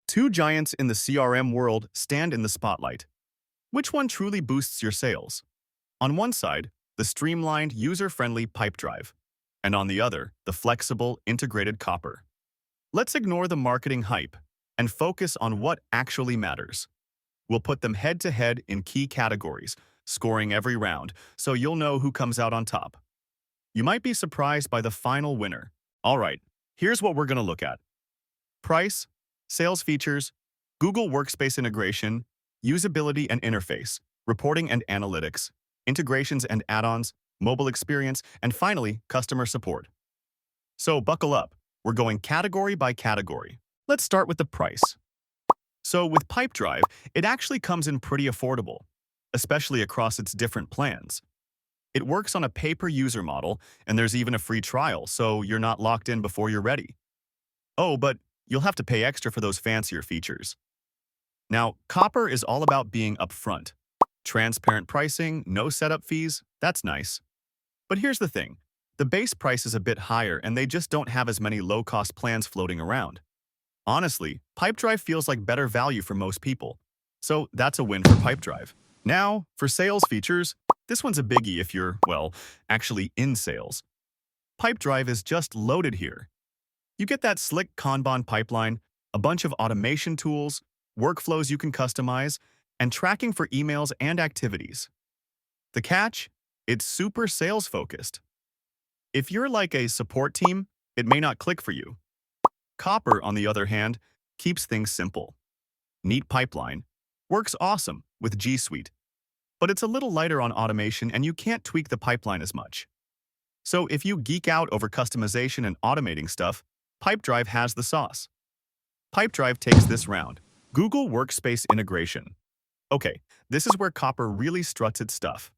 Two giants in the CRM world stand in the spotlight. Which one truly boosts your sales? On one side, the streamlined, user-friendly Pipedrive, and on the other, the flexible, integrated Copper. Let's ignore the marketing hype and focus on what actually matters. We'll put them head-to-head in key categories, scoring every round, so you'll know who comes out on top. You might be surprised by the final winner. All right, here's what we're going to look at. Price, sales features, Google Workspace integration, usability and interface, reporting and analytics, integrations and add-ons, mobile experience, and finally, customer support. So buckle up. We're going category by category. Let's start with the price. So with Pipedrive, it actually comes in pretty affordable, especially across its different plans. It works on a pay-per-user model, and there's even a free trial, so you're not locked in before you're ready. Oh, but you'll have to pay extra for those fancier features. Now, Copper is all about being upfront. Transparent pricing, no setup fees, that's nice. But here's the thing. The base price is a bit higher and they just don't have as many low-cost plans floating around. Honestly, Pipedrive feels like better value for most people. So that's a win for Pipedrive. Now, for sales features, this one's a biggie if you're, well, actually in sales. Pipedrive is just loaded here. You get that slick Kanban pipeline, a bunch of automation tools, workflows you can customize, and tracking for emails and activities. The catch? It's super sales-focused. If you're like a support team, it may not click for you. Copper, on the other hand, keeps things simple. Neat pipeline. Works awesome with G Suite. But it's a little lighter on automation and you can't tweak the pipeline as much. So if you geek out over customization and automating stuff, Pipedrive has the sauce. Pipedrive takes this round. Google Workspace integration. Okay, this is where Copper really struts its stuff.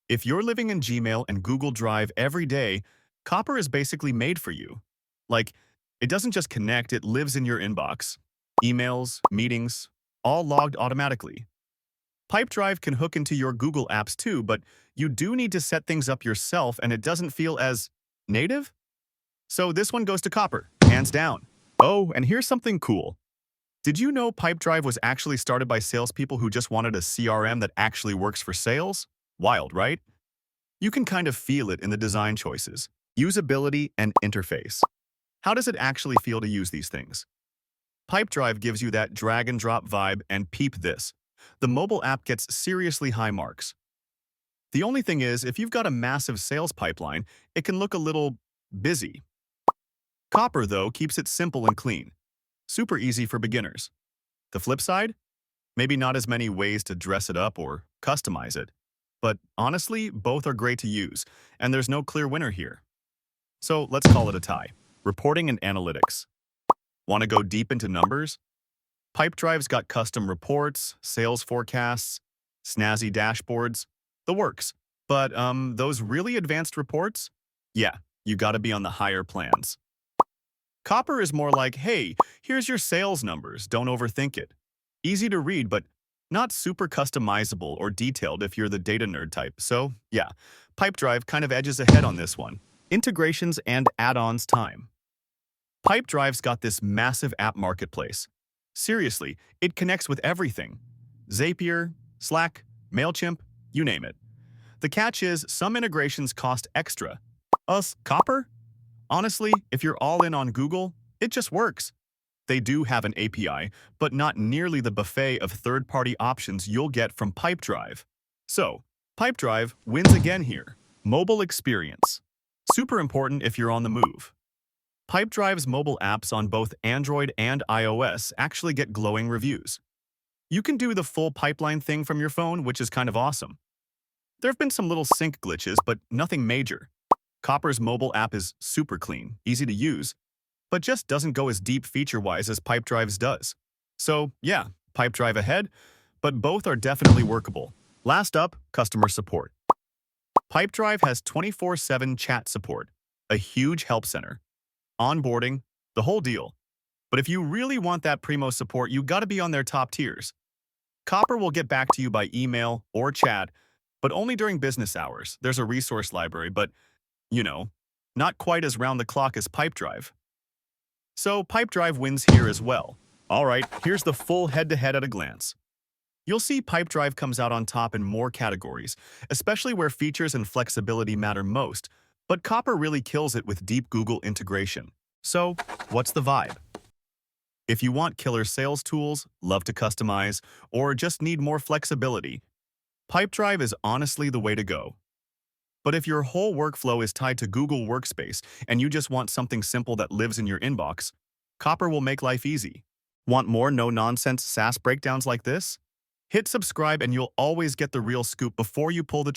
If you're living in Gmail and Google Drive every day, Copper is basically made for you. Like, it doesn't just connect, it lives in your inbox. Emails, meetings, all logged automatically. Pipedrive can hook into your Google apps too, but you do need to set things up yourself and it doesn't feel as native. So this one goes to Copper, hands down. Oh, and here's something cool. Did you know Pipedrive was actually started by salespeople who just wanted a CRM that actually works for sales? Wild, right? You can kind of feel it in the design choices, usability, and interface. How does it actually feel to use these things? Pipedrive gives you that drag-and-drop vibe, and peep this. The mobile app gets seriously high marks. The only thing is, if you've got a massive sales pipeline, it can look a little busy. Copper, though, keeps it simple and clean. Super easy for beginners. The flip side? Maybe not as many ways to dress it up or customize it. But honestly, both are great to use, and there's no clear winner here. So let's call it a tie. Reporting and analytics. Want to go deep into numbers? Pipedrive's got custom reports, sales forecasts, snazzy dashboards, the works. But those really advanced reports? Yeah, you gotta be on the higher plans. Copper is more like, hey, here's your sales numbers, don't overthink it. Easy to read, but not super customizable or detailed if you're the data nerd type. So, yeah, Pipedrive kind of edges ahead on this one. Integrations and add-ons time. Pipedrive's got this massive app marketplace. Seriously, it connects with everything. Zapier, Slack, MailChimp, you name it. The catch is some integrations cost extra. Copper? Honestly, if you're all in on Google, it just works. They do have an API, but not nearly the buffet of third-party options you'll get from Pipedrive. So, Pipedrive wins again here. Mobile experience. Super important if you're on the move. Pipedrive's mobile apps on both Android and iOS actually get glowing reviews. You can do the full pipeline thing from your phone, which is kind of awesome. There have been some little sync glitches, but nothing major. Copper's mobile app is super clean, easy to use, but just doesn't go as deep feature-wise as Pipedrive's does. So, yeah, Pipedrive ahead, but both are definitely workable. Last up, customer support. Pipedrive has 24/7 chat support, a huge help center, onboarding, the whole deal. But if you really want that primo support, you gotta be on their top tiers. Copper will get back to you by email or chat, but only during business hours. There's a resource library, but, not quite as round the clock as Pipedrive. So Pipedrive wins here as well. Alright, here's the full head-to-head at a glance. You'll see Pipedrive comes out on top in more categories, especially where features and flexibility matter most, but Copper really kills it with deep Google integration. So, what's the vibe? If you want killer sales tools, love to customize, or just need more flexibility, Pipedrive is honestly the way to go. But if your whole workflow is tied to Google Workspace and you just want something simple that lives in your inbox, Copper will make life easy. Want more no-nonsense SaaS breakdowns like this? Hit subscribe and you'll always get the real scoop before you pull the trigger.